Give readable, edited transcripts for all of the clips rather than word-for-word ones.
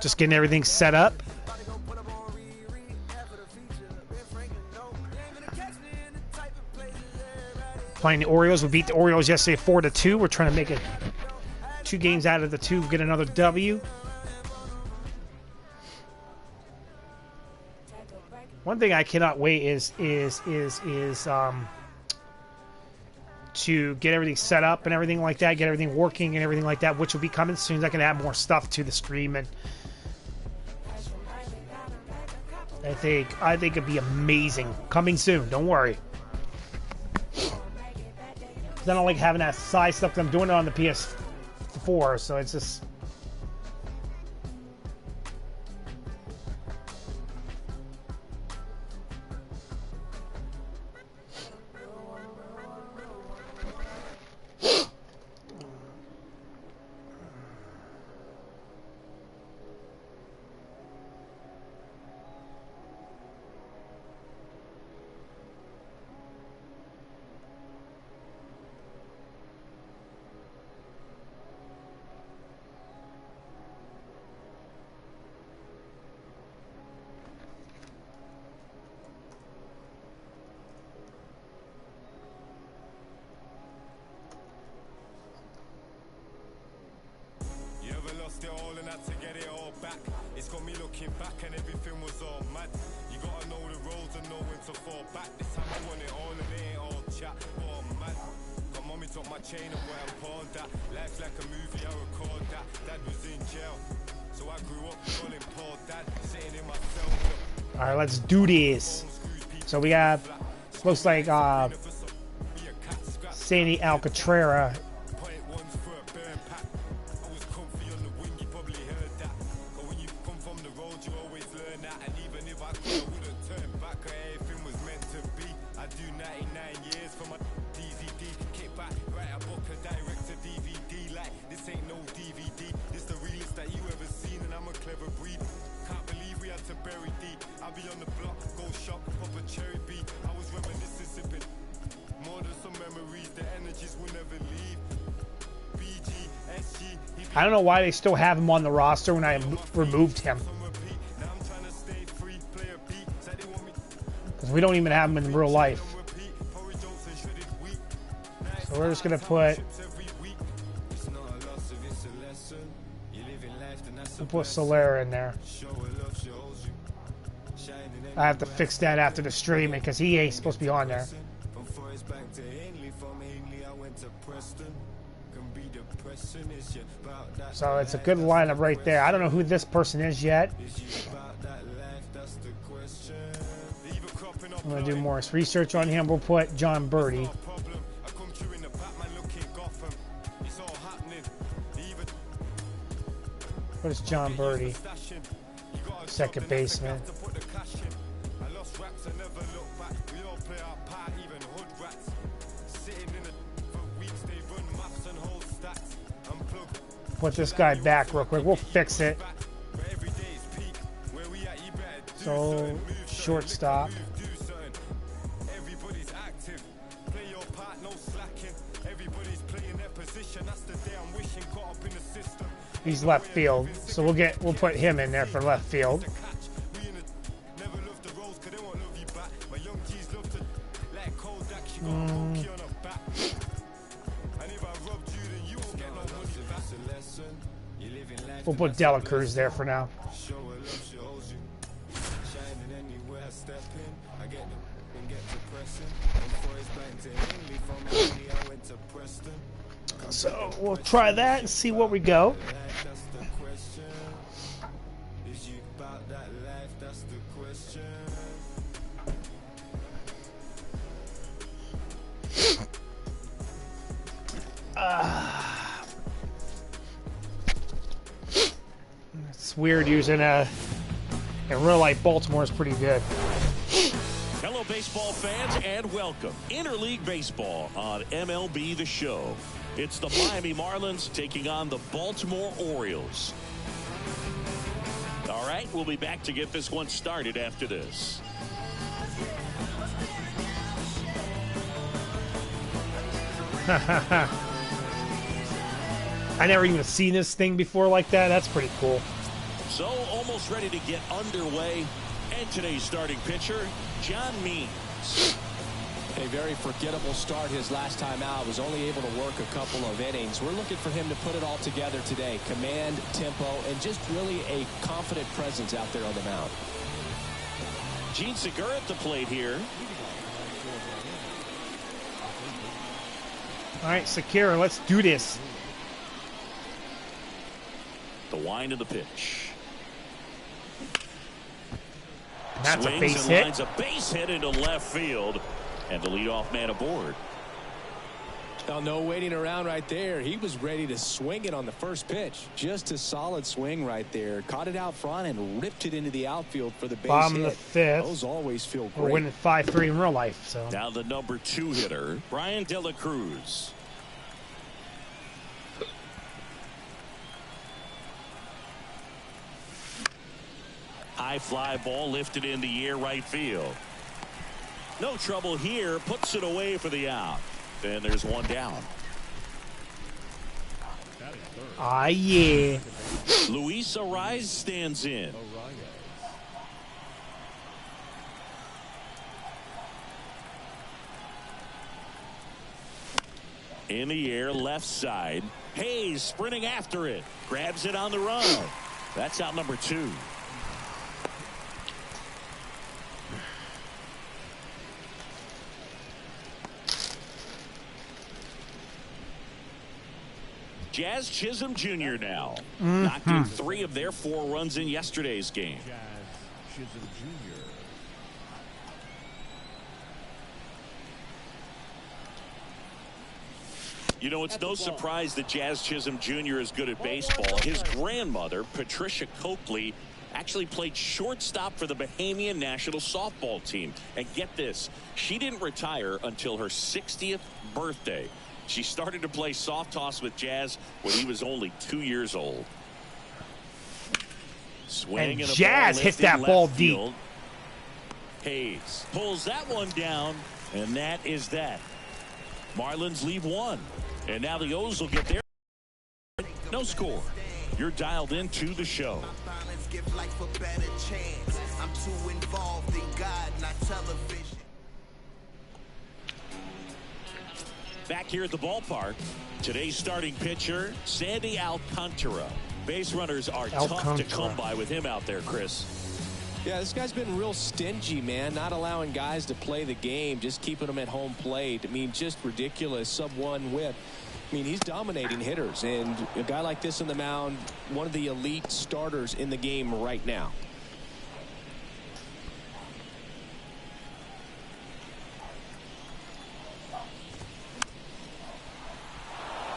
Just getting everything set up. Playing the Orioles. We beat the Orioles yesterday 4-2. We're trying to make it 2 games out of the 2. Get another W. One thing I cannot wait is to get everything set up and everything like that, get everything working and everything like that, which will be coming soon. I can add more stuff to the stream, and I think it'd be amazing. Coming soon. Don't worry. I don't like having that side stuff. I'm doing it on the PS4, so it's just. Alright, let's do this. So we have, looks like Sandy Alcantara. I don't know why they still have him on the roster when I removed him. Because we don't even have him in real life. So we're just going to put... We'll put Solera in there. I have to fix that after the stream because he ain't supposed to be on there. So it's a good lineup right there. I don't know who this person is yet. I'm going to do more research on him. We'll put John Birdie. What is John Birdie? Second baseman. Put this guy back real quick. We'll fix it. So, shortstop. He's left field, so we'll put him in there for left field. We'll put Dela Cruz there for now. So we'll try that and see where we go. It's weird using in real life. Baltimore is pretty good. Hello, baseball fans, and welcome. Interleague Baseball on MLB The Show. It's the Miami Marlins taking on the Baltimore Orioles. All right, we'll be back to get this one started after this. I never even seen this thing before like that. That's pretty cool. So almost ready to get underway. And today's starting pitcher, John Means. A very forgettable start his last time out. Was only able to work a couple of innings. We're looking for him to put it all together today. Command, tempo, and just really a confident presence out there on the mound. Gene Segura at the plate here. All right, Segura, let's do this. The wind of the pitch. That's Swings a base and hit. lines a base hit into left field. And the leadoff man aboard. Now, no waiting around right there. He was ready to swing it on the first pitch. Just a solid swing right there. Caught it out front and ripped it into the outfield for the base Bottom hit. of the fifth. Those always feel great. We're winning 5-3 in real life. So Now the number 2 hitter, Brian De La Cruz. High fly ball lifted in the air right field. No trouble here. Puts it away for the out. And there's one down. ah, yeah. Luis Ariz stands in. In the air, left side. Hayes sprinting after it. Grabs it on the run. That's out number 2. Jazz Chisholm Jr. now. Knocked in 3 of their 4 runs in yesterday's game. Jazz Chisholm Jr. You know, it's no surprise that Jazz Chisholm Jr. is good at baseball. His grandmother, Patricia Coakley, actually played shortstop for the Bahamian national softball team. And get this, she didn't retire until her 60th birthday. She started to play soft toss with Jazz when he was only 2 years old. Swing And a Jazz ball hit that lifted ball left deep. field. Hayes pulls that one down, and that is that. Marlins leave 1. And now the O's will get there. No score. You're dialed into the show. Back here at the ballpark, today's starting pitcher, Sandy Alcantara. Base runners are tough to come by with him out there, Chris. Yeah, this guy's been real stingy, man. Not allowing guys to play the game, just keeping them at home plate. I mean, just ridiculous. Sub-1 whip. I mean, he's dominating hitters, and a guy like this on the mound, one of the elite starters in the game right now.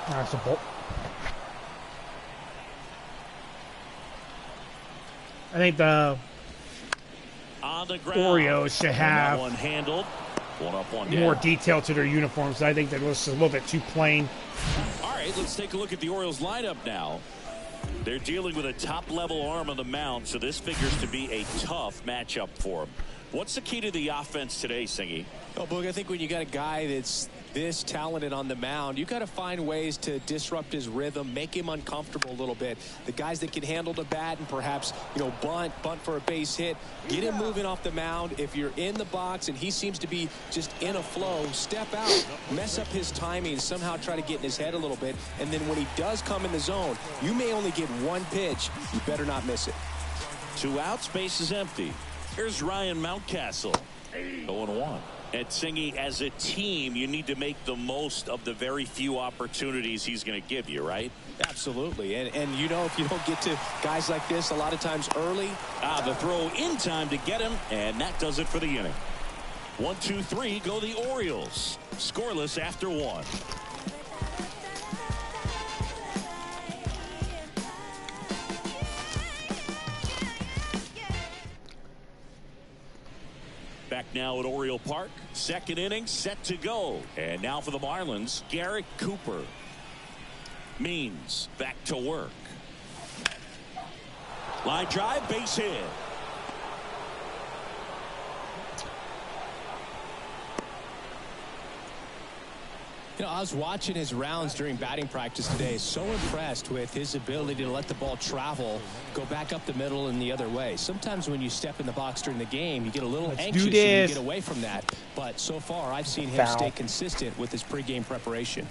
That's a ball. I think the On the ground. Orioles should have one handled. One up, one down. more detail to their uniforms. I think that was a little bit too plain. All right, let's take a look at the Orioles lineup now. They're dealing with a top-level arm on the mound, so this figures to be a tough matchup for them. What's the key to the offense today, Singy? Oh, Boog, I think when you got a guy that's this talented on the mound, you got to find ways to disrupt his rhythm, make him uncomfortable a little bit. The guys that can handle the bat and perhaps, bunt for a base hit, get him moving off the mound. If you're in the box and he seems to be just in a flow, step out, mess up his timing, somehow try to get in his head a little bit. And then when he does come in the zone, you may only get one pitch. You better not miss it. 2 outs, base is empty. Here's Ryan Mountcastle. 0-1. And Singy, as a team, you need to make the most of the very few opportunities he's going to give you, right? Absolutely. And if you don't get to guys like this a lot of times early. The throw in time to get him, and that does it for the inning. 1, 2, 3, go the Orioles. Scoreless after 1. Back now at Oriole Park. Second inning set to go. And now for the Marlins, Garrett Cooper. Means back to work. Line drive, base hit. You know, I was watching his rounds during batting practice today. So impressed with his ability to let the ball travel, go back up the middle and the other way. Sometimes when you step in the box during the game, you get a little anxious and you get away from that. But so far, I've seen him stay consistent with his pregame preparation.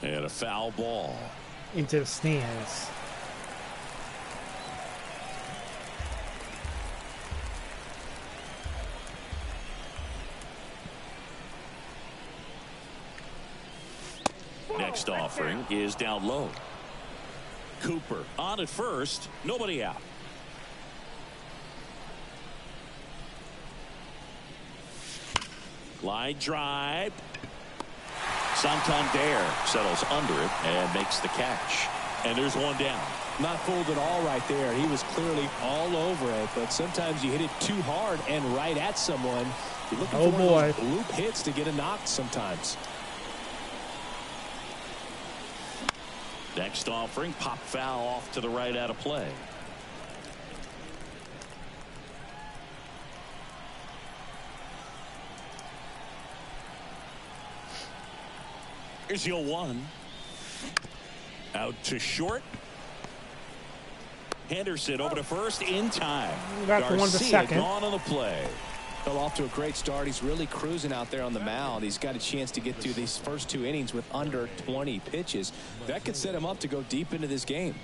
And a foul ball. Into the stands. Next offering is down low. Cooper on at first. Nobody out. Line drive. Santander settles under it and makes the catch. And there's one down. Not fooled at all right there. He was clearly all over it, but sometimes you hit it too hard and right at someone. You're looking for those loop hits to get a knock sometimes. Next offering, pop foul off to the right out of play. Here's your one. Out to short. Henderson over to first in time. Got the one to second. Gone on the play. Fell off to a great start. He's really cruising out there on the mound. He's got a chance to get through these first 2 innings with under 20 pitches. That could set him up to go deep into this game.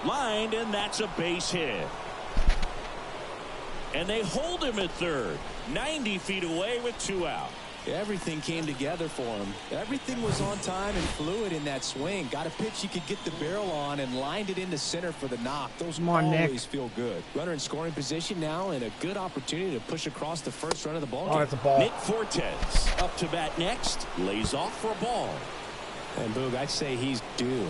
Lined, and that's a base hit. And they hold him at third. 90 feet away with 2 out. Everything came together for him. Everything was on time and fluid in that swing. Got a pitch he could get the barrel on and lined it into center for the knock. Those always feel good. Runner in scoring position now and a good opportunity to push across the first run of the ball game. That's a ball. Nick Fortes up to bat next. Lays off for a ball. And Boog, I'd say he's due.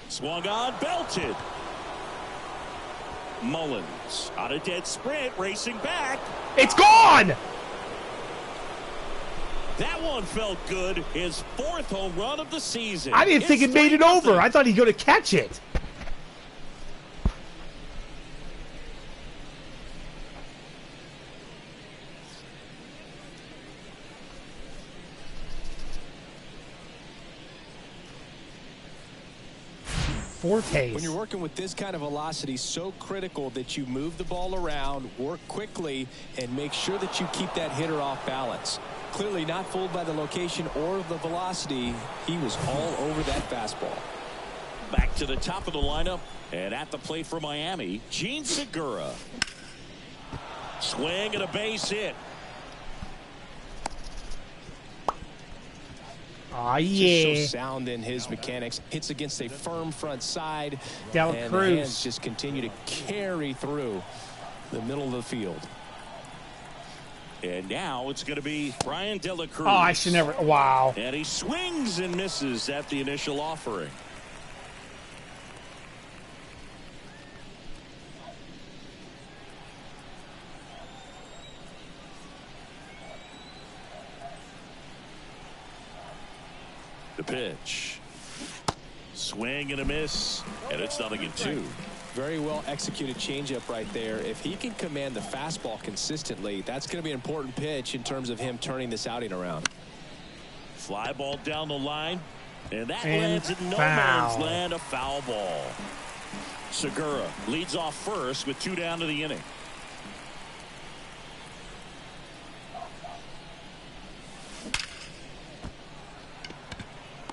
Swung on, belted. Mullins on a dead sprint, racing back. It's gone! That one felt good. His 4th home run of the season. I didn't think it made it over. I thought he'd go to catch it. Fortes. When you're working with this kind of velocity, so critical that you move the ball around, work quickly, and make sure that you keep that hitter off balance. Clearly not fooled by the location or the velocity. He was all over that fastball. Back to the top of the lineup, and at the plate for Miami, Gene Segura. Swing and a base hit. Oh, yeah. Just so sound in his mechanics. Hits against a firm front side. Del and Cruz. the hands just continue to carry through the middle of the field. And now it's going to be Brian De La Cruz. Oh, I should never. Wow. And he swings and misses at the initial offering. The pitch. Swing and a miss, and it's 0-2. Very well executed changeup right there. If he can command the fastball consistently, that's going to be an important pitch in terms of him turning this outing around. Fly ball down the line, and that lands in no man's land, a foul ball. Segura leads off first with 2 down to the inning.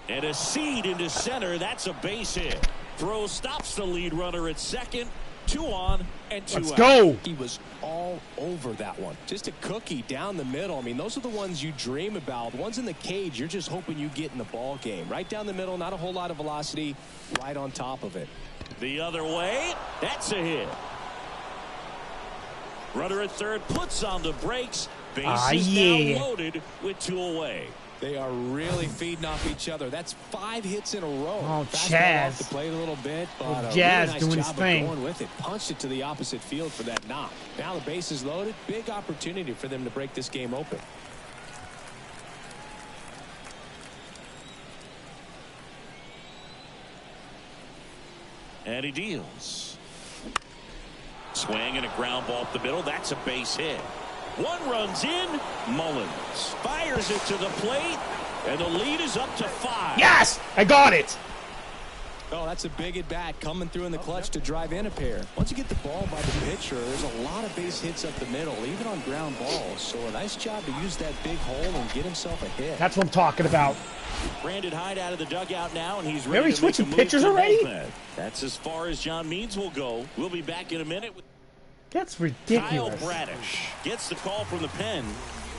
And a seed into center. That's a base hit. Throw stops the lead runner at second. 2 on and 2 out. Let's go. He was all over that one. Just a cookie down the middle. I mean, those are the ones you dream about. The ones in the cage, you're just hoping you get in the ball game. Right down the middle, not a whole lot of velocity. Right on top of it. The other way. That's a hit. Runner at third puts on the brakes. Bases down loaded with 2 away. They are really feeding off each other. That's 5 hits in a row. Oh, Fastball Chaz. off the plate a little bit, but a Jazz really nice doing his job of thing. going with it. Punched it to the opposite field for that knock. Now the base is loaded. Big opportunity for them to break this game open. And he deals. Swing and a ground ball up the middle. That's a base hit. 1 runs in. Mullins fires it to the plate, and the lead is up to 5. Yes, I got it. Oh, that's a big at bat coming through in the clutch to drive in a pair. Once you get the ball by the pitcher, there's a lot of base hits up the middle, even on ground balls. So a nice job to use that big hole and get himself a hit. That's what I'm talking about. Brandon Hyde out of the dugout now, and he's ready Are we to make a switching move pitchers to the already? bullpen. That's as far as John Means will go. We'll be back in a minute with That's Kyle ridiculous. Bradish. Gets the call from the pen.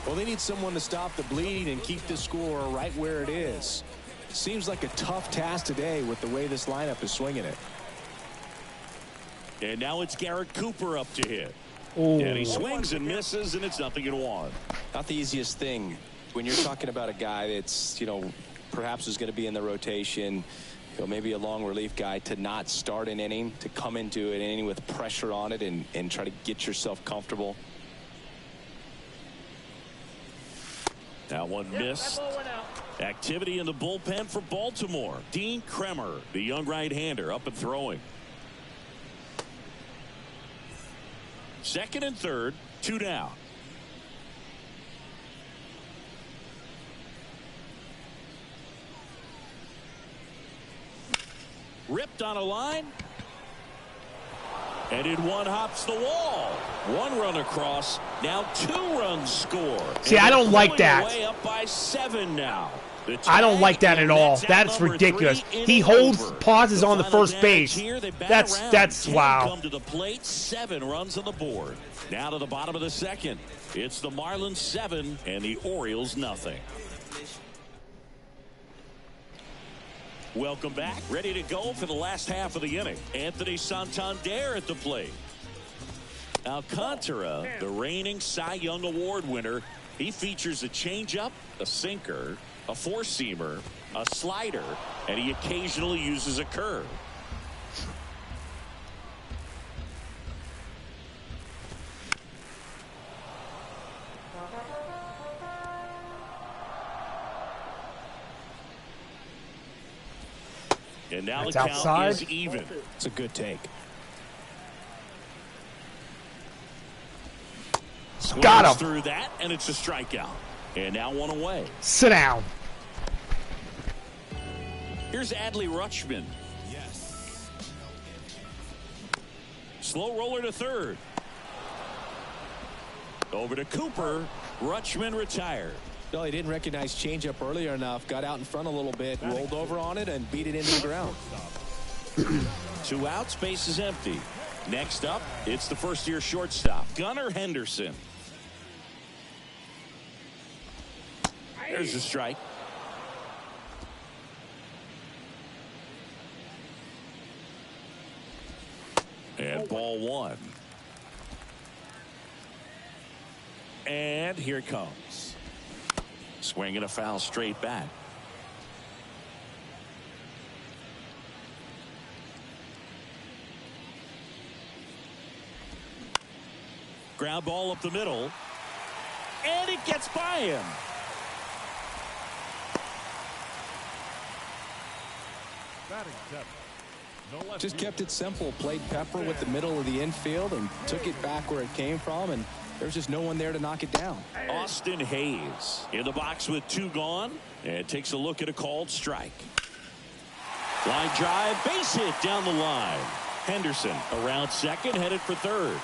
Well, they need someone to stop the bleed and keep the score right where it is. Seems like a tough task today with the way this lineup is swinging it. And now it's Garrett Cooper up to hit. Ooh. And he swings and misses, and it's 0-1. Not the easiest thing when you're talking about a guy that's, perhaps is going to be in the rotation, maybe a long relief guy, to not start an inning, to come into an inning with pressure on it and try to get yourself comfortable. That one missed. Activity in the bullpen for Baltimore. Dean Kremer, the young right-hander, up and throwing. Second and third, 2 down. Ripped on a line. And in one hops the wall. 1 run across. Now 2 runs score. See, I don't like that. Way up by 7 now. I don't like that at all. That's ridiculous. He holds, pauses on the first base. That's wow. Come to the plate, 7 runs on the board. Now to the bottom of the second. It's the Marlins 7 and the Orioles nothing. Welcome back. Ready to go for the last half of the inning. Anthony Santander at the plate. Alcantara, the reigning Cy Young Award winner, he features a changeup, a sinker, a four-seamer, a slider, and he occasionally uses a curve. And now That's the count outside. is even. It's a good take. Got him. Through that, and it's a strikeout. And now 1 away. Sit down. Here's Adley Rutschman. Yes. Slow roller to third. Over to Cooper. Rutschman retired. No, he didn't recognize changeup earlier enough. Got out in front a little bit, rolled over on it, and beat it into the ground. 2 outs, base is empty. Next up, it's the first-year shortstop, Gunnar Henderson. There's a strike. And ball 1. And here it comes. Swing and a foul straight back. Ground ball up the middle. And it gets by him. Batting 7. No left Just field. kept it simple. Played pepper with the middle of the infield and took it back where it came from, and there's just no one there to knock it down. Austin Hayes in the box with 2 gone, and takes a look at a called strike. Line drive, base hit down the line. Henderson around second, headed for third.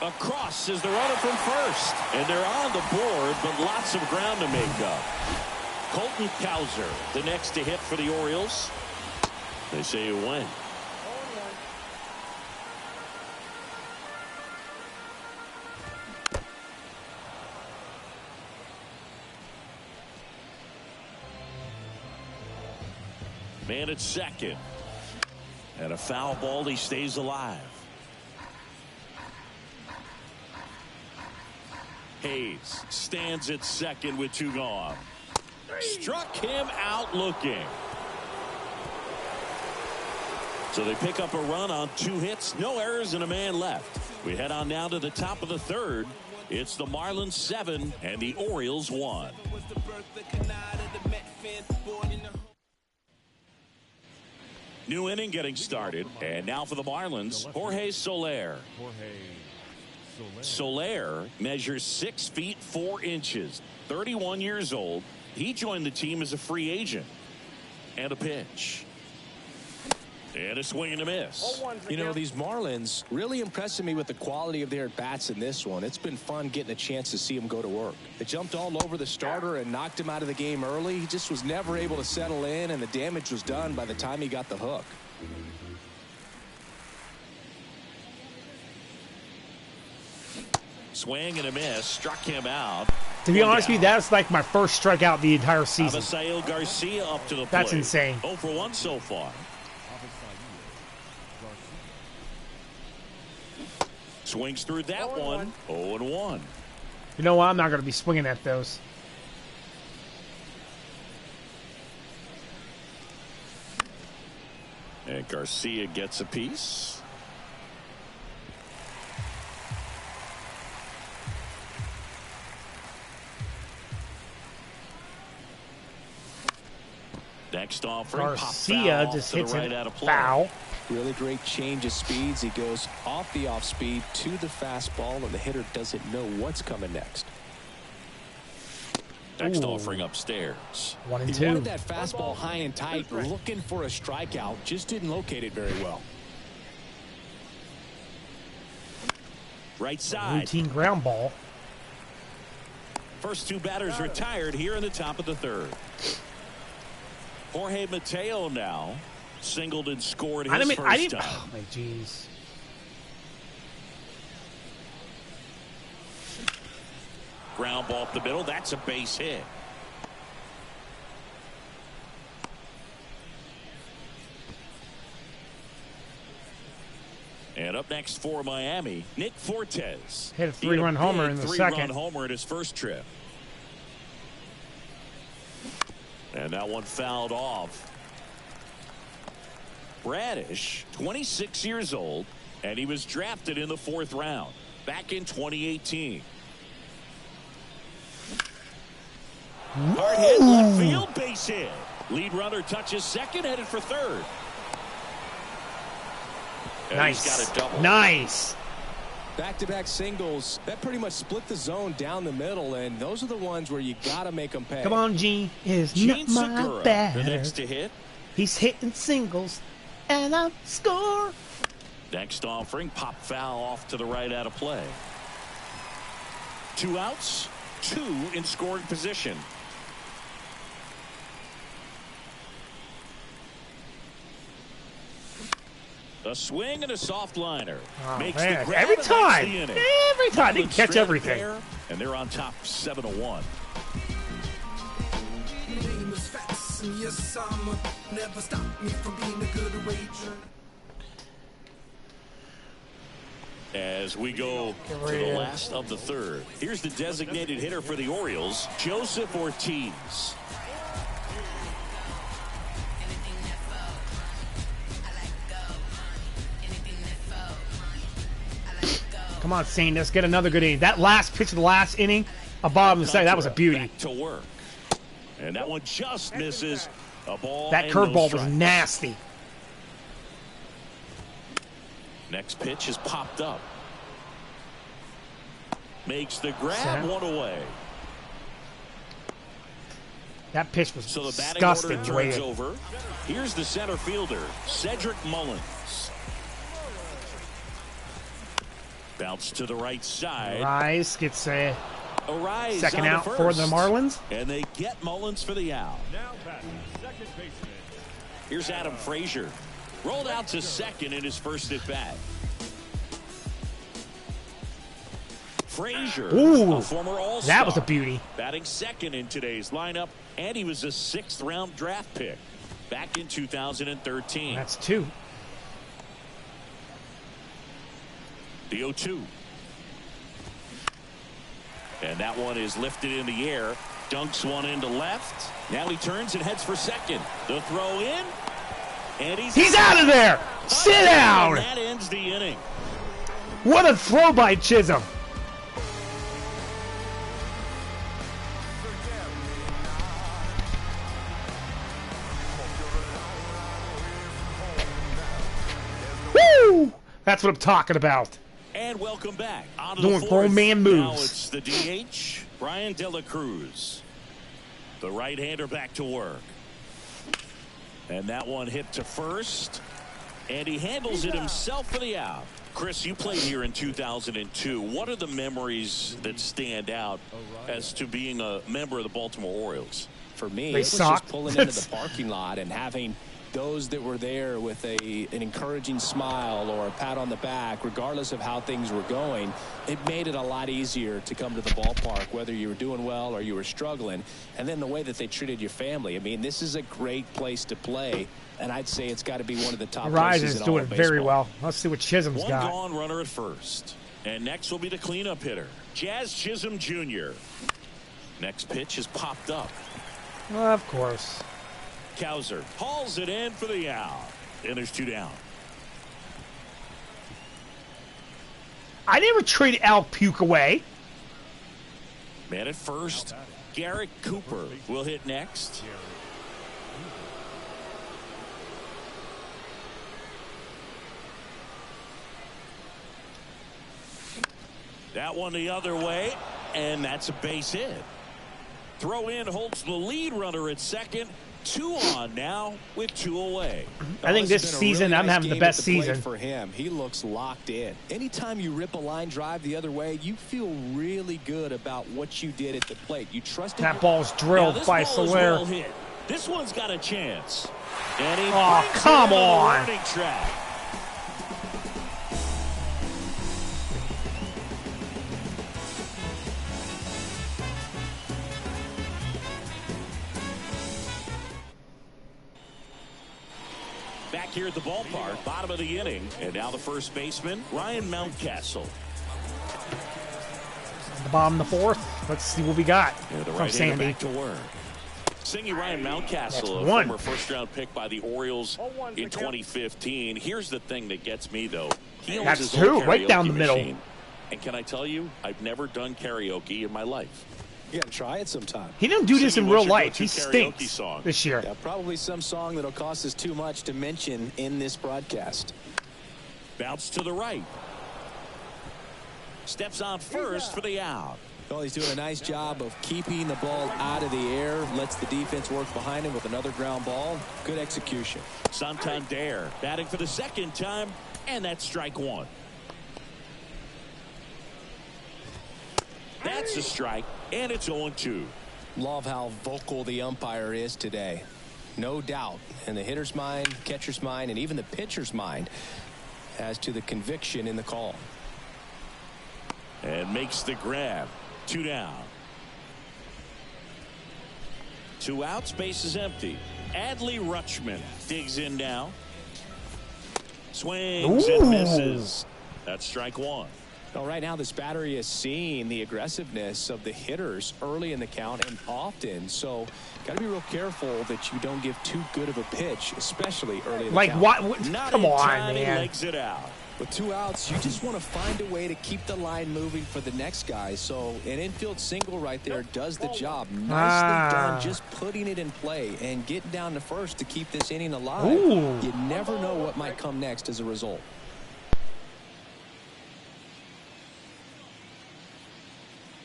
Across is the runner from first, and they're on the board, but lots of ground to make up. Colton Cowser, the next to hit for the Orioles. They say a win. Man at second. And a foul ball, he stays alive. Hayes stands at second with 2 gone. Struck him out looking. So they pick up a run on 2 hits, no errors, and a man left. We head on now to the top of the 3rd. It's the Marlins 7 and the Orioles 1. New inning getting started. And now for the Marlins, Jorge Soler. Soler measures 6 feet 4 inches, 31 years old. He joined the team as a free agent. And a pitch. And a swing and a miss. You know, these Marlins really impressing me with the quality of their at-bats in this one. It's been fun getting a chance to see them go to work. They jumped all over the starter and knocked him out of the game early. He just was never able to settle in, and the damage was done by the time he got the hook. Swing and a miss. Struck him out. To be honest with you, that's like my first strikeout the entire season. Avisail Garcia up to the plate. That's insane. 0 for 1 so far. Swings through that one. 0-1. You know what? I'm not going to be swinging at those. And Garcia gets a piece. Next offering, Garcia just hits it foul. Really great change of speeds. He goes off the off speed to the fastball, and the hitter doesn't know what's coming next. Next offering upstairs. 1 and 2. He wanted that fastball high and tight, looking for a strikeout. Just didn't locate it very well. Right side. Routine ground ball. First 2 batters retired here in the top of the 3rd. Jorge Mateo now singled and scored his first time. Oh, my jeez. Ground ball up the middle. That's a base hit. And up next for Miami, Nick Fortes. Hit a 3-run homer in the second. 3-run homer in his first trip. And that one fouled off. Bradish, 26 years old, and he was drafted in the 4th round back in 2018. Hard hit, left field, base hit. Lead runner touches second, headed for 3rd. And Nice. He's got a double. Nice. Back-to-back singles, that pretty much split the zone down the middle, and those are the ones where you got to make them pay. Come on, Gene. Is Gene not my Segura, batter. the next to hit. He's hitting singles, and I score. Next offering, pop foul off to the right out of play. 2 outs, 2 in scoring position. A swing and a soft liner. Oh, Makes man. the grab Every and time. that's the inning. Every time. They Marlins catch stranded everything. there, and they're on top 7-1. As we go to the last of the 3rd. Here's the designated hitter for the Orioles, Joseph Ortiz. Come on, Saint. Let's get another good inning. That last pitch of the last inning, a bottom of the second, that was a beauty. Back to work. And that one just misses a ball. That curveball was nasty. Next pitch is popped up. Makes the grab, 1 away. That pitch was So the batting disgusting. order The way turns it, over. Here's the center fielder, Cedric Mullins. Bounce to the right side. Rice gets a Arise second on out the for first. the Marlins. And they get Mullins for the out. Now batting, second baseman. Here's Adam Frazier. Rolled out to second in his first at bat. Frazier, Ooh, a former All-Star. that was a beauty. Batting second in today's lineup, and he was a 6th round draft pick back in 2013. That's 2. The 0-2. And that one is lifted in the air. Dunks one into left. Now he turns and heads for second. The throw in. And he's out of there. Sit down. And that ends the inning. What a throw by Chisholm. Woo! That's what I'm talking about. And welcome back. On to Doing the fourth. four-man moves. Now it's the DH, Brian De La Cruz. The right-hander back to work. And that one hit to first. And he handles it himself for the out. Chris, you played here in 2002. What are the memories that stand out as to being a member of the Baltimore Orioles? For me, They it was suck. just pulling into the parking lot and having those that were there with an encouraging smile or a pat on the back, regardless of how things were going. It made it a lot easier to come to the ballpark, whether you were doing well or you were struggling. And then the way that they treated your family. I mean, this is a great place to play, and I'd say it's got to be one of the top Rise places is in all doing of very baseball. well. Let's see what Chisholm's One got. gone runner at first. And next will be the cleanup hitter, Jazz Chisholm Jr. Next pitch is popped up. Of course. Cowser hauls it in for the out. And there's two down. I never traded Al Puke away. Man at first, Garrett Cooper will hit next. That one the other way, and that's a base hit. Throw in holds the lead runner at second. 2 on now with 2 away. I think this season I'm having the best season for him. He looks locked in. Anytime you rip a line drive the other way, you feel really good about what you did at the plate. You trusted that ball's drilled by Soler. Well hit. This one's got a chance. And he Oh, brings come it on the on. running track. Back here at the ballpark, bottom of the inning, and now the first baseman, Ryan Mountcastle. The bottom of the fourth. Let's see what we got And the from right Sandy. back to work. Singing Ryan Mountcastle, a one. former first-round pick by the Orioles in 2015. Here's the thing that gets me, though. He owns That's his two, own right down karaoke the middle. machine. And can I tell you, I've never done karaoke in my life. You got to try it sometime. He didn't do this in Cindy, real what's your life. go-to He karaoke stinks song? this year. Yeah, probably some song that'll cost us too much to mention in this broadcast. Bounce to the right. Steps on first for the out. Well, he's doing a nice job of keeping the ball out of the air, lets the defense work behind him with another ground ball. Good execution. Santander batting for the second time, and that's strike one. That's a strike, and it's 0-2. Love how vocal the umpire is today. No doubt in the hitter's mind, catcher's mind, and even the pitcher's mind as to the conviction in the call. And makes the grab. 2 down. 2 outs, base is empty. Adley Rutschman digs in now. Swings Ooh. and misses. That's strike one. Well, right now this battery is seeing the aggressiveness of the hitters early in the count and often, so got to be real careful that you don't give too good of a pitch, especially early in the Like count. what? Not Come in on, time, he man. legs it out. With 2 outs, you just want to find a way to keep the line moving for the next guy. So an infield single right there does the job. Nicely done, just putting it in play and getting down to first to keep this inning alive. Ooh. You never know what might come next as a result.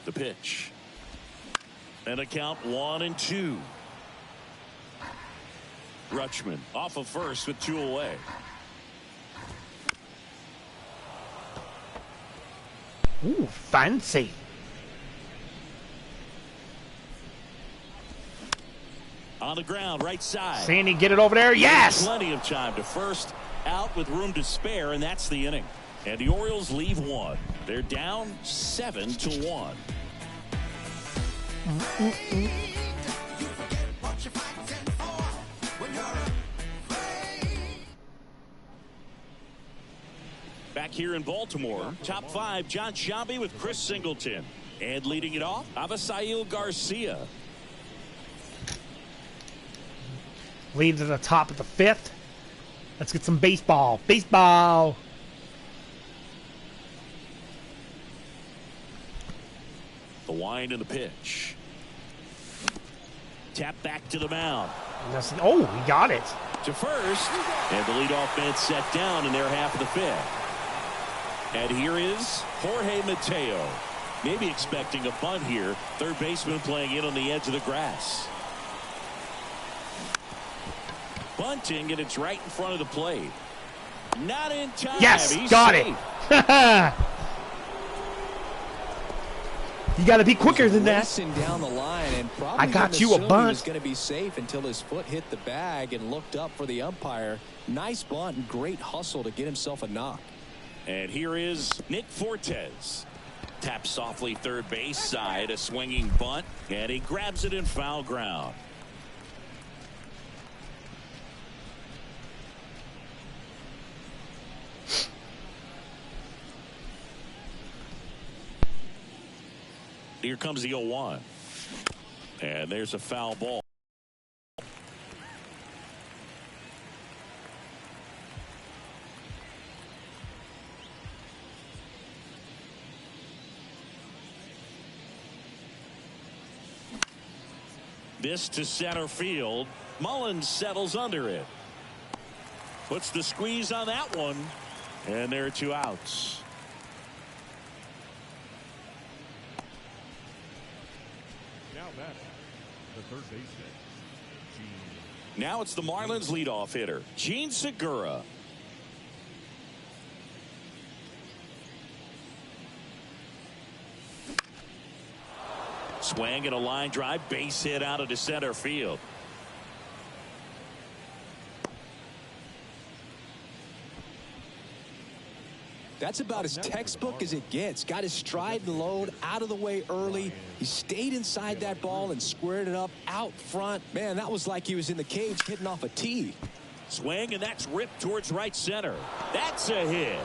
The pitch. And a count 1-2. Rutschman off of first with 2 away. Ooh, fancy. On the ground, right side. Sandy, get it over there. Yes! Plenty of time to first, out with room to spare, and that's the inning. And the Orioles leave 1. They're down 7-1. Back here in Baltimore, top 5, John Sciambi with Chris Singleton. And leading it off, Avisail Garcia. Lead to the top of the 5th. Let's get some baseball. Baseball. The wind and the pitch. Tap back to the mound. Oh, he got it. To first. And the leadoff man set down in their half of the 5th. And here is Jorge Mateo. Maybe expecting a bunt here. Third baseman playing in on the edge of the grass. Bunting, and it's right in front of the plate. Not in time. Yes, He's got safe. it. You got to be quicker than that. Down the line and probably I got you a bunt. He was going to be safe until his foot hit the bag and looked up for the umpire. Nice bunt and great hustle to get himself a knock. And here is Nick Fortes. Taps softly third base side, a swinging bunt, and he grabs it in foul ground. Here comes the 0-1. And there's a foul ball. This to center field. Mullins settles under it. Puts the squeeze on that one. And there are 2 outs. Now batting, the third baseman, Gene. Now it's the Marlins leadoff hitter, Gene Segura. Swing and a line drive, base hit out into center field. That's about as textbook as it gets. Got his stride and load out of the way early. He stayed inside that ball and squared it up out front. Man, that was like he was in the cage hitting off a tee. Swing, and that's ripped towards right center. That's a hit.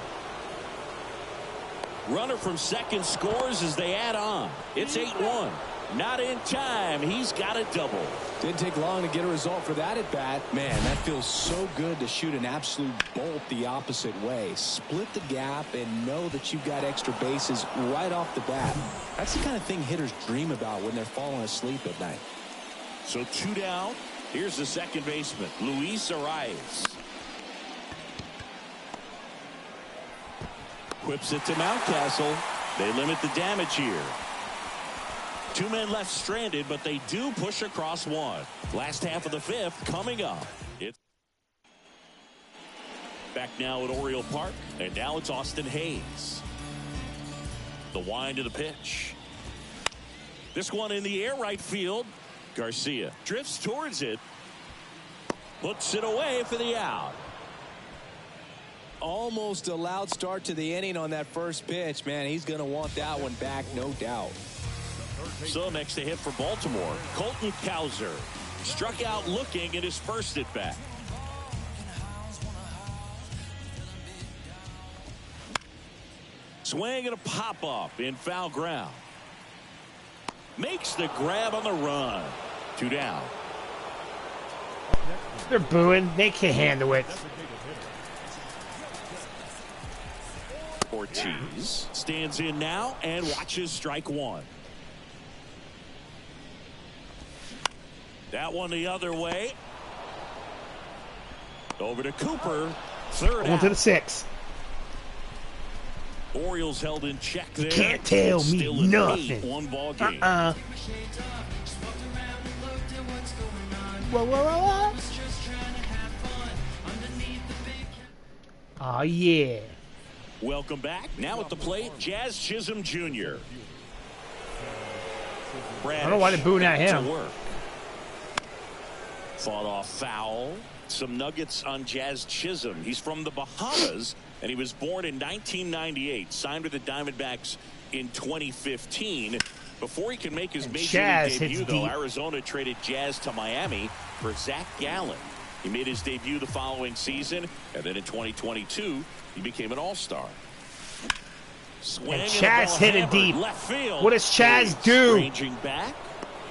Runner from second scores as they add on. It's 8-1. Not in time. He's got a double. Didn't take long to get a result for that at bat. Man, that feels so good to shoot an absolute bolt the opposite way. Split the gap and know that you've got extra bases right off the bat. That's the kind of thing hitters dream about when they're falling asleep at night. So 2 down. Here's the second baseman, Luis Arias. Whips it to Mountcastle. They limit the damage here. 2 men left stranded, but they do push across 1. Last half of the 5th coming up. It's back now at Oriole Park, and now it's Austin Hayes. The wind of the pitch. This one in the air right field. Garcia drifts towards it. Puts it away for the out. Almost a loud start to the inning on that first pitch. Man, he's going to want that one back, no doubt. So next to hit for Baltimore, Colton Cowser. Struck out looking at his first at bat. Swing and a pop up in foul ground. Makes the grab on the run. 2 down. They're booing. They can't handle it. Ortiz stands in now and watches strike 1. That one the other way. Over to Cooper. Third On out. to the 6. Orioles held in check there. Can't tell me Still an nothing. 8-1 ball game. Whoa, whoa, whoa, whoa. Oh, yeah. Welcome back. Now at the plate, Jazz Chisholm Jr. I don't know why they're booing at him. To work. Fought off foul. Some nuggets on Jazz Chisholm. He's from the Bahamas, and he was born in 1998. Signed with the Diamondbacks in 2015. Before he can make his major league debut, though, Arizona traded Jazz to Miami for Zach Gallen. He made his debut the following season, and then in 2022, he became an all-star. Swing And Chaz hit it deep. Left field. What does Chaz do? Ranging back,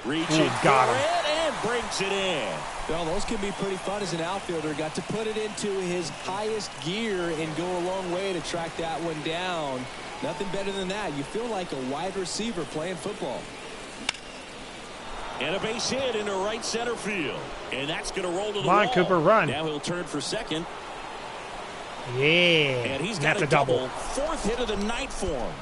reaching got for him. it, and brings it in. Well, those can be pretty fun as an outfielder. Got to put it into his highest gear and go a long way to track that one down. Nothing better than that. You feel like a wide receiver playing football. And a base hit into right center field. And that's going to roll to the Come on, wall. Cooper, run. Now he'll turn for second. Yeah. And he's That's got a double. Fourth hit of the night for him.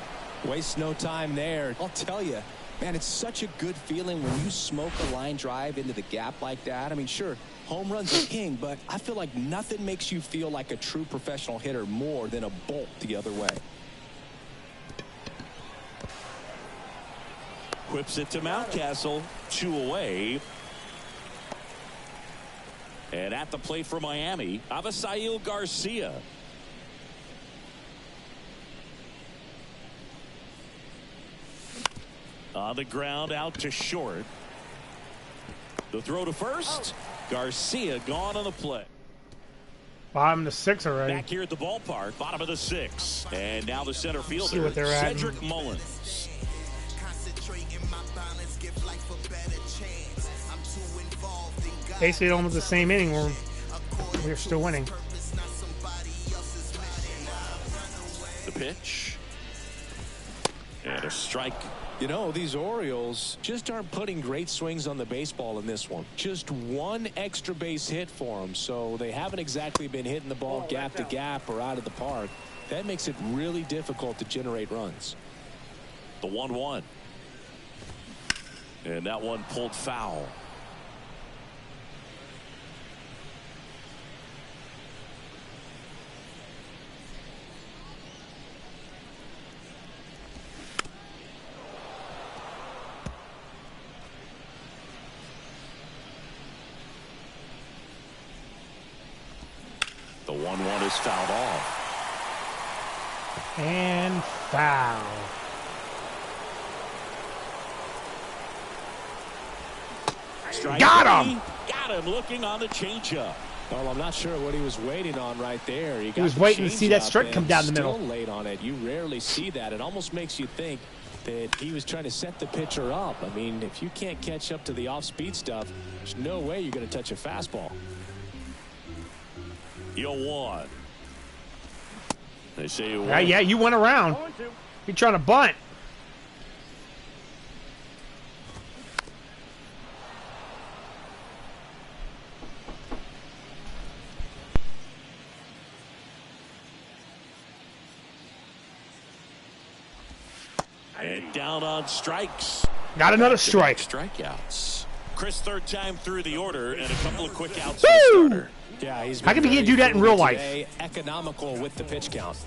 Waste no time there. I'll tell you, man, it's such a good feeling when you smoke a line drive into the gap like that. I mean, sure, home runs are king, but I feel like nothing makes you feel like a true professional hitter more than a bolt the other way. Whips it to Mountcastle, 2 away. And at the plate for Miami, Avisail Garcia. On the ground, out to short. The throw to first. Garcia gone on the play. Bottom to 6 already. Back here at the ballpark, bottom of the 6. And now the center fielder, See what they're at. Cedric Mullins. Basically almost the same inning. We're still winning. The pitch. And a strike. You know, these Orioles just aren't putting great swings on the baseball in this one. Just one extra base hit for them, so they haven't exactly been hitting the ball gap to gap or out of the park. That makes it really difficult to generate runs. The 1-1. And that one pulled foul. The 1-1 is fouled off. And foul. Strike Got three. him! Got him looking on the changeup. Well, I'm not sure what he was waiting on right there. He was the waiting to see that changeup strike come and down the middle. Still late on it. You rarely see that. It almost makes you think that he was trying to set the pitcher up. I mean, if you can't catch up to the off-speed stuff, there's no way you're going to touch a fastball. 0-1. They say you Yeah, you went around. You're trying to bunt. And down on strikes. Got another strike. Strikeouts. Chris, third time through the order, and a couple of quick outs Woo! for the starter. Yeah, he's How come he can't do that in real life? Economical with the pitch count.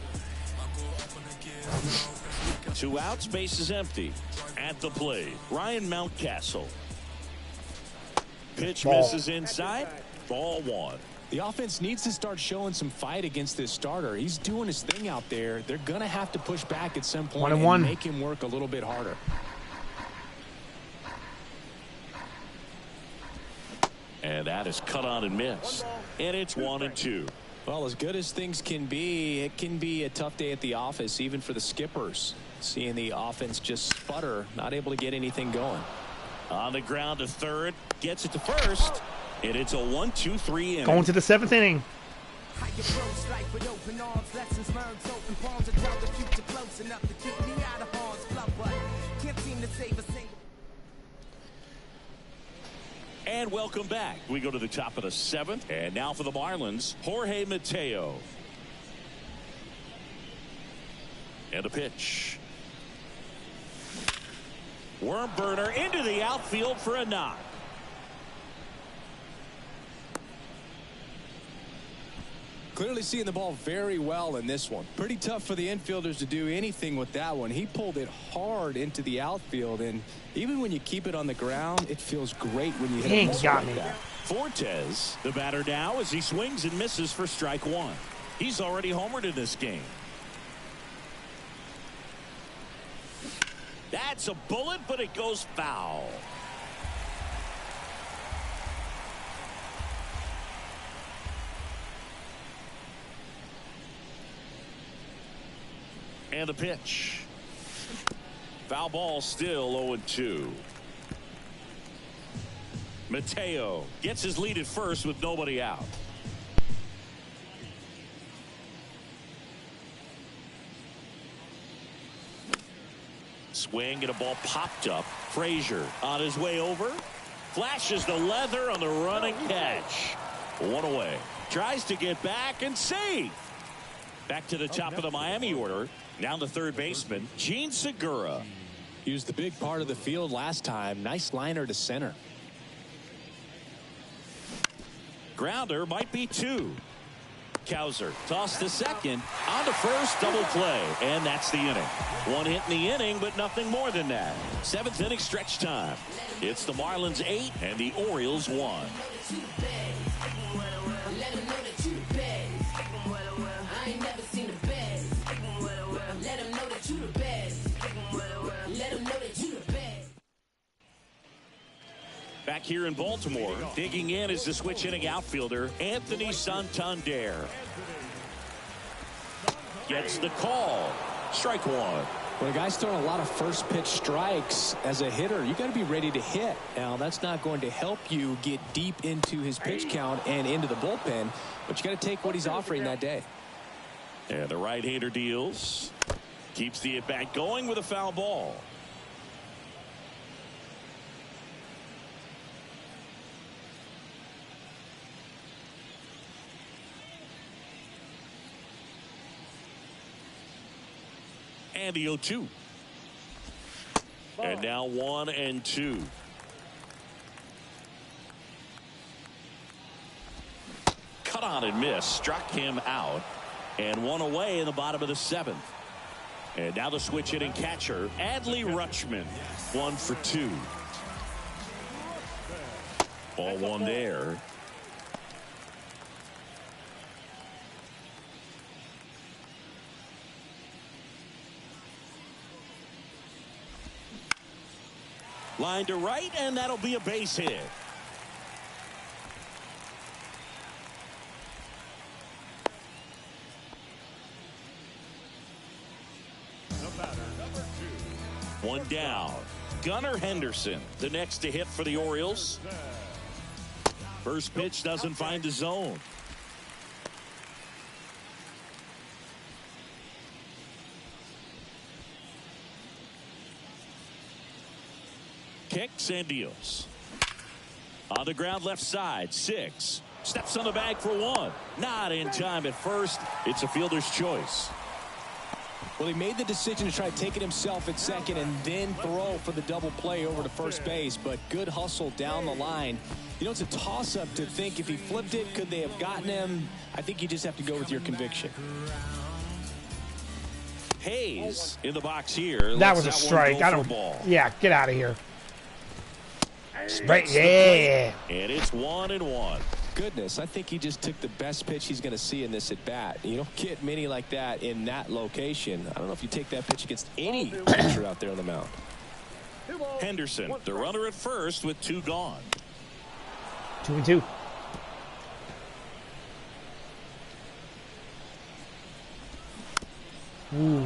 2 outs, base is empty. At the plate, Ryan Mountcastle. Pitch Ball. misses inside. Ball 1. The offense needs to start showing some fight against this starter. He's doing his thing out there. They're going to have to push back at some point and make him work a little bit harder. And that is cut on and missed. And it's 1-2. Well, as good as things can be, it can be a tough day at the office, even for the skippers. Seeing the offense just sputter, not able to get anything going. On the ground to third, gets it to first, and it's a 1-2-3 inning. Going to the 7th inning. And welcome back. We go to the top of the 7th, and now for the Marlins, Jorge Mateo. And a pitch. Worm burner into the outfield for a knock. Clearly seeing the ball very well in this one. Pretty tough for the infielders to do anything with that one. He pulled it hard into the outfield, and even when you keep it on the ground, it feels great when you hit it like that. Fortes, the batter now, as he swings and misses for strike 1. He's already homered in this game. That's a bullet, but it goes foul. And the pitch. Foul ball, still 0-2. Mateo gets his lead at first with nobody out. Swing and a ball popped up. Frazier on his way over. Flashes the leather on the running catch. One away. Tries to get back and save. Back to the top of the Miami order. Now the third baseman, Gene Segura. He was the big part of the field last time. Nice liner to center. Grounder might be 2. Cowser tossed to second. On to first, double play. And that's the inning. One hit in the inning, but nothing more than that. 7th inning stretch time. It's the Marlins 8 and the Orioles 1. Back here in Baltimore, digging in is the switch hitting outfielder, Anthony Santander. Gets the call. Strike one. When a guy's throwing a lot of first pitch strikes as a hitter, you got to be ready to hit. Now, that's not going to help you get deep into his pitch count and into the bullpen, but you got to take what he's offering that day. And the right-hander deals. Keeps the at-bat going with a foul ball. And the 0-2. And now 1-2. Cut on and miss. Struck him out. And one away in the bottom of the 7th. And now the switch hitting catcher, Adley Rutschman. 1 for 2. Ball one there. Line to right, and that'll be a base hit. One down. Gunnar Henderson, the next to hit for the Orioles. First pitch doesn't find the zone. Kicks and deals. On the ground left side, 6. Steps on the bag for 1. Not in time at first. It's a fielder's choice. Well, he made the decision to try to take it himself at second and then throw for the double play over to first base, but good hustle down the line. You know, it's a toss-up to think if he flipped it, could they have gotten him? I think you just have to go with your conviction. Hayes in the box here. That was a strike. I don't. Yeah, get out of here. Right, yeah. And it's 1-1. Goodness, I think he just took the best pitch he's going to see in this at bat. You don't get many like that in that location. I don't know if you take that pitch against any pitcher out there on the mound. Henderson, the runner at first with 2 gone. 2-2. Ooh.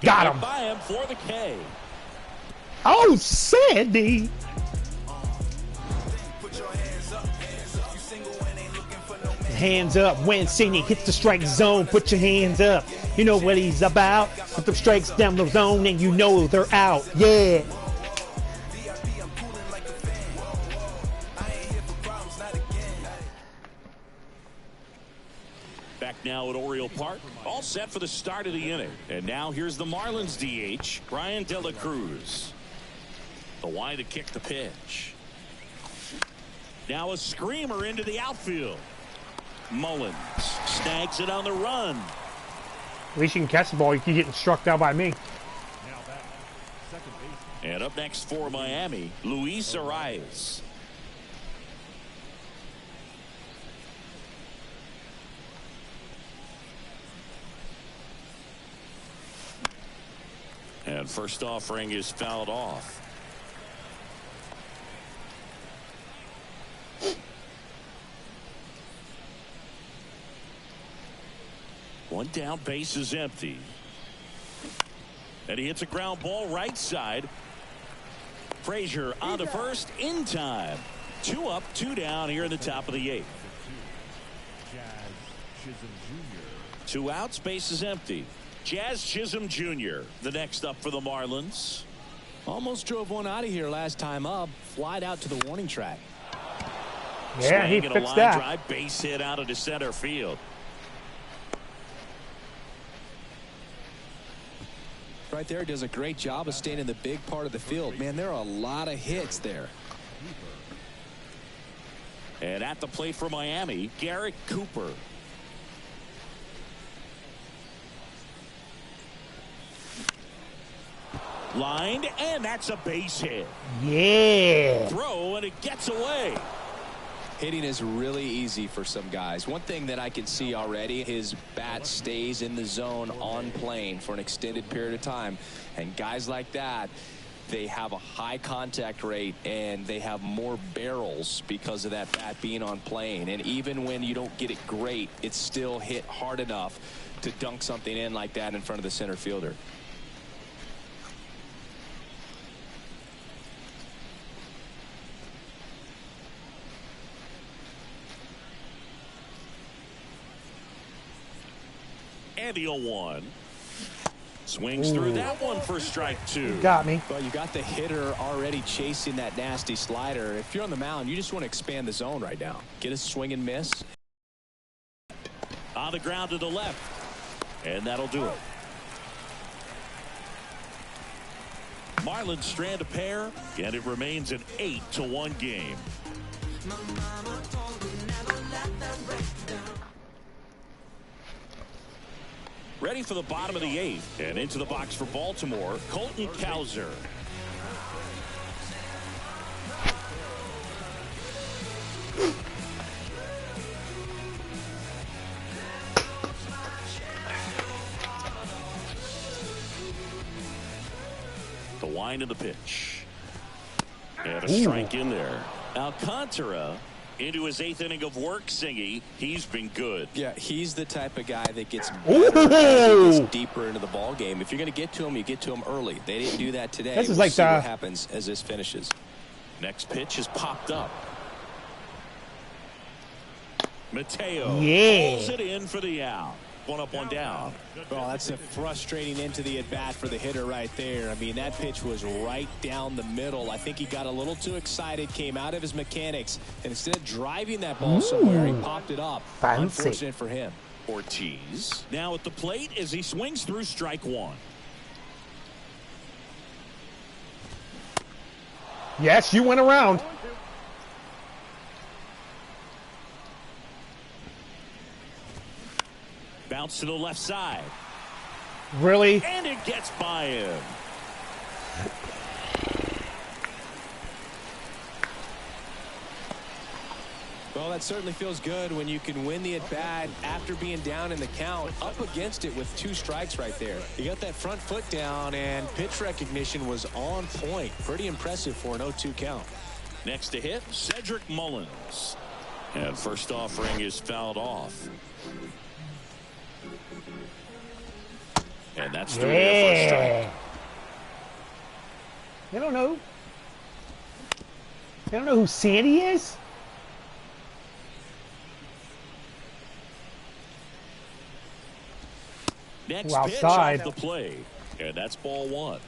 Got him. By him for the K. Oh, Sandy. Hands up when Sandy hits the strike zone. Put your hands up. You know what he's about. Put the strikes down the zone and you know they're out. Yeah. Back now at Oriole Park, all set for the start of the inning. And now here's the Marlins DH, Brian De La Cruz. The wide to kick the pitch. Now a screamer into the outfield. Mullins snags it on the run. At least you can catch the ball. You keep getting struck down by me. And up next for Miami, Luis Arias. And first offering is fouled off. One down, base is empty. And he hits a ground ball right side. Frazier on to first in time. 2 up, 2 down here in the top of the 8th. 2 outs, base is empty. Jazz Chisholm Jr. the next up for the Marlins. Almost drove one out of here last time up. Flied out to the warning track. Yeah, he fixed that. Drive, base hit out into center field. Right there, does a great job of staying in the big part of the field. Man, there are a lot of hits there. And at the plate for Miami, Garrett Cooper. Lined, and that's a base hit. Yeah. Throw, and it gets away. Hitting is really easy for some guys. One thing that I can see already, his bat stays in the zone on plane for an extended period of time. And guys like that, they have a high contact rate and they have more barrels because of that bat being on plane. And even when you don't get it great, it's still hit hard enough to dunk something in like that in front of the center fielder. And the 0-1. Swings through that one for strike 2. You got me. Well, you got the hitter already chasing that nasty slider. If you're on the mound, you just want to expand the zone right now. Get a swing and miss. On the ground to the left. And that'll do it. Marlins strand a pair, and it remains an 8-1 game. Ready for the bottom of the 8th, and into the box for Baltimore, Colton Cowser. The wind of the pitch. And a strike in there. Alcantara into his 8th inning of work, Singy. He's been good. Yeah, he's the type of guy that gets better as he gets deeper into the ball game. If you're going to get to him, you get to him early. They didn't do that today. This is we'll like see what happens as this finishes. Next pitch is popped up. Mateo pulls it in for the out. 1 up, 1 down. Well, that's a frustrating end to the at-bat for the hitter right there. I mean, that pitch was right down the middle. I think he got a little too excited, came out of his mechanics, and instead of driving that ball somewhere, he popped it up. Fancy. Unfortunate for him. Ortiz now at the plate as he swings through strike 1. Yes, you went around. Bounce to the left side. Really? And it gets by him. Well, that certainly feels good when you can win the at-bat after being down in the count, up against it with 2 strikes right there. You got that front foot down, and pitch recognition was on point. Pretty impressive for an 0-2 count. Next to hit, Cedric Mullins. And first offering is fouled off. And that's 3 for strike. They don't know. They don't know who Sandy is? Next Well, pitch outside. off the play. And that's ball 1.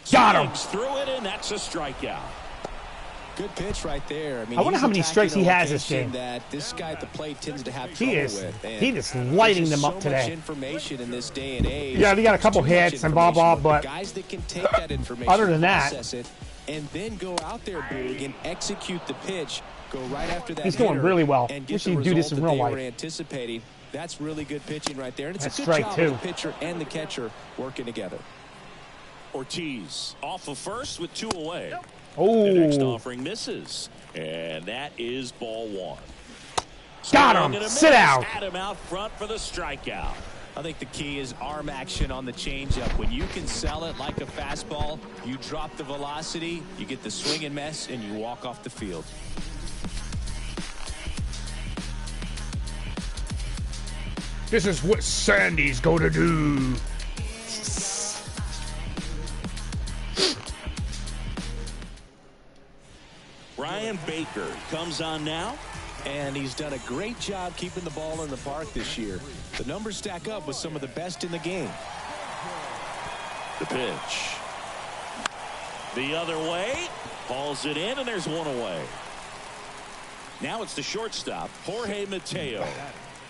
Got him. Swings through it, and that's a strikeout. Good pitch right there. I mean, I wonder he's how many attacking strikes a he has this location game. that this guy at the plate tends to have He trouble is. with. And He is lighting there's them up so today. much information in this day and age. Yeah, he got a couple There's too hits much and blah, blah, information, but the guys that can take that information, other than that, process it, and then go out there, Boog, and execute the pitch, go right after that he's going hitter really well. and get Wish the he'd do this result in that real they life. were anticipating. That's really good pitching right there. And it's That's a good strike job 2. of the pitcher and the catcher working together. Ortiz off of first with 2 away. Oh. The next offering misses. And that is ball 1. Got him. Sit down. Had him out front for the strikeout. I think the key is arm action on the changeup. When you can sell it like a fastball, you drop the velocity, you get the swing and miss, and you walk off the field. This is what Sandy's gonna do. Ryan Baker comes on now. And he's done a great job keeping the ball in the park this year. The numbers stack up with some of the best in the game. The pitch. The other way. Hauls it in, and there's one away. Now it's the shortstop, Jorge Mateo.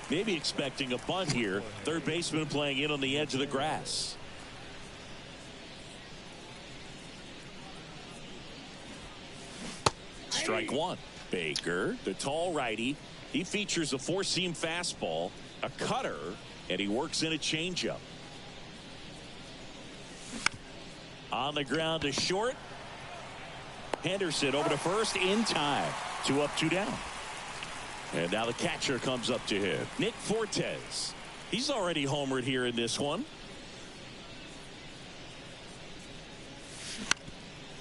Maybe expecting a bunt here. Third baseman playing in on the edge of the grass. Strike one. Baker, the tall righty. He features a four-seam fastball, a cutter, and he works in a changeup. On the ground to short. Henderson over to first in time. 2 up, 2 down. And now the catcher comes up to him. Nick Fortes. He's already homered here in this one.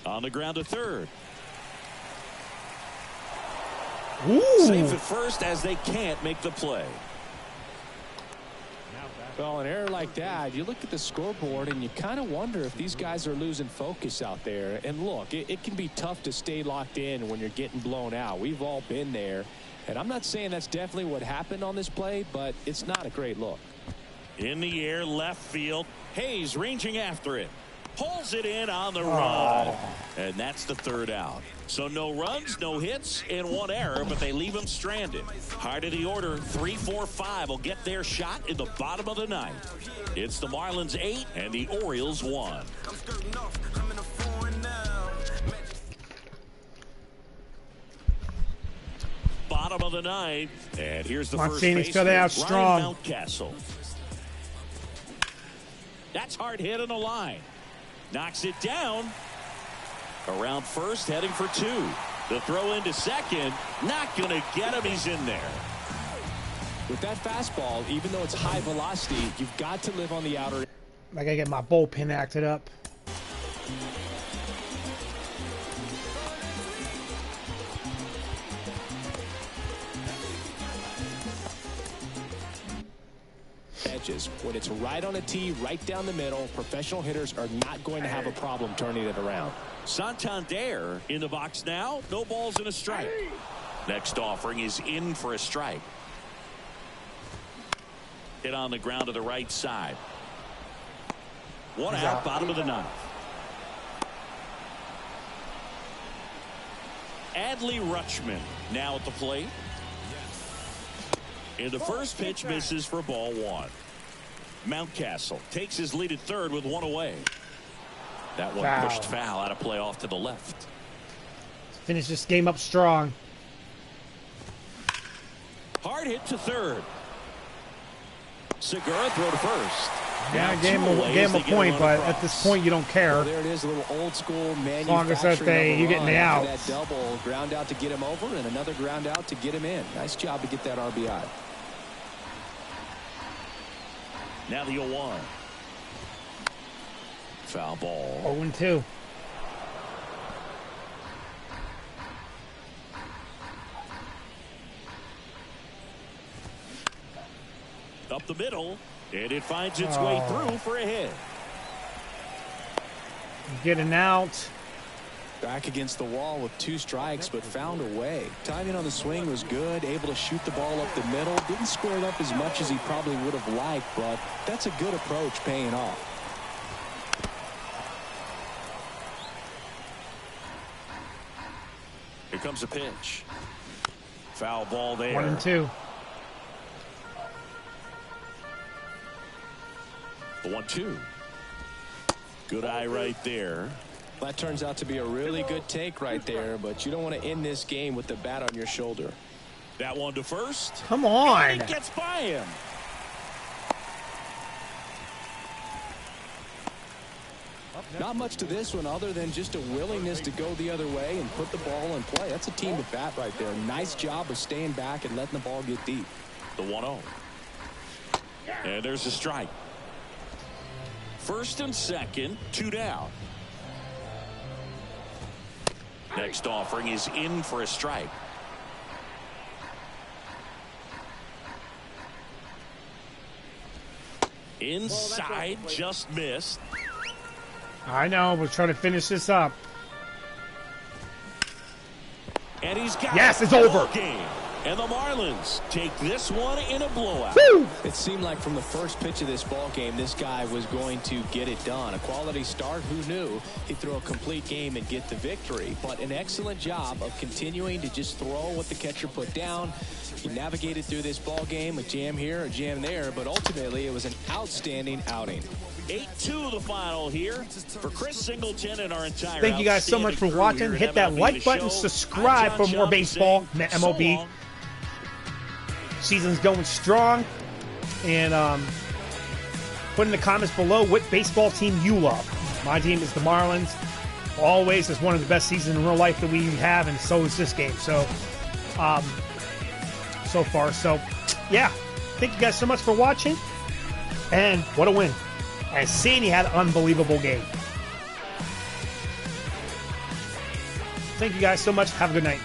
On the ground to third. Ooh. Safe at first as they can't make the play. Well, an error like that, you look at the scoreboard and you kind of wonder if these guys are losing focus out there. And look, it can be tough to stay locked in when you're getting blown out. We've all been there. And I'm not saying that's definitely what happened on this play, but it's not a great look. In the air, left field. Hayes ranging after it. Pulls it in on the run. And that's the third out. So no runs, no hits, and one error, but they leave him stranded. Heart of the order, 3, 4, 5 will get their shot in the bottom of the ninth. It's the Marlins 8 and the Orioles 1. Bottom of the ninth, and here's the first baseman, got out strong. Ryan Mountcastle. That's hard hit on the line. Knocks it down. Around first, heading for 2. The throw into second. Not going to get him. He's in there. With that fastball, even though it's high velocity, you've got to live on the outer. I gotta get my bullpen acted up. Edges. When it's right on a tee, right down the middle, professional hitters are not going to have a problem turning it around. Santander in the box now. No balls and a strike. Next offering is in for a strike. Hit on the ground to the right side. One out, bottom of the ninth. Adley Rutschman now at the plate. And the first pitch misses for ball 1. Mountcastle takes his lead at third with 1 away. That one pushed foul out of play off to the left. Finish this game up strong. Hard hit to third. Segura throw to first. Yeah, I gave him a point, but at this point you don't care. Well, there it is, a little old school manufacturing. As long as that you getting the out. That double ground out to get him over and another ground out to get him in. Nice job to get that RBI. Now the 0-1. Foul ball. 0-2. Up the middle, and it finds its way through for a hit. Getting out. Back against the wall with 2 strikes, but found a way. Timing on the swing was good, able to shoot the ball up the middle. Didn't square it up as much as he probably would have liked, but that's a good approach paying off. Here comes a pitch. Foul ball there. 1-2. The 1-2. Good eye right there. That turns out to be a really good take right there, but you don't want to end this game with the bat on your shoulder. That one to first. Come on. And it gets by him. Not much to this one other than just a willingness to go the other way and put the ball in play. That's a team at bat right there. Nice job of staying back and letting the ball get deep. The 1-0. And there's a strike. First and second, 2 down. Next offering is in for a strike. Inside, just missed. I know. We're trying to finish this up. And he's got yes, it's over. Game. And the Marlins take this one in a blowout. Woo! It seemed like from the first pitch of this ball game, this guy was going to get it done. A quality start. Who knew he'd throw a complete game and get the victory? But an excellent job of continuing to just throw what the catcher put down. He navigated through this ball game, a jam here, a jam there, but ultimately it was an outstanding outing. 8-2 the final here for Chris Singleton and our entire. Thank you guys so much for watching. Hit that like button, subscribe for more baseball, MLB. Season's going strong. And put in the comments below what baseball team you love. My team is the Marlins. Always, it's one of the best seasons in real life that we have, and so is this game. So, so far. So, yeah. Thank you guys so much for watching. And what a win. As Sandy had an unbelievable game. Thank you guys so much. Have a good night.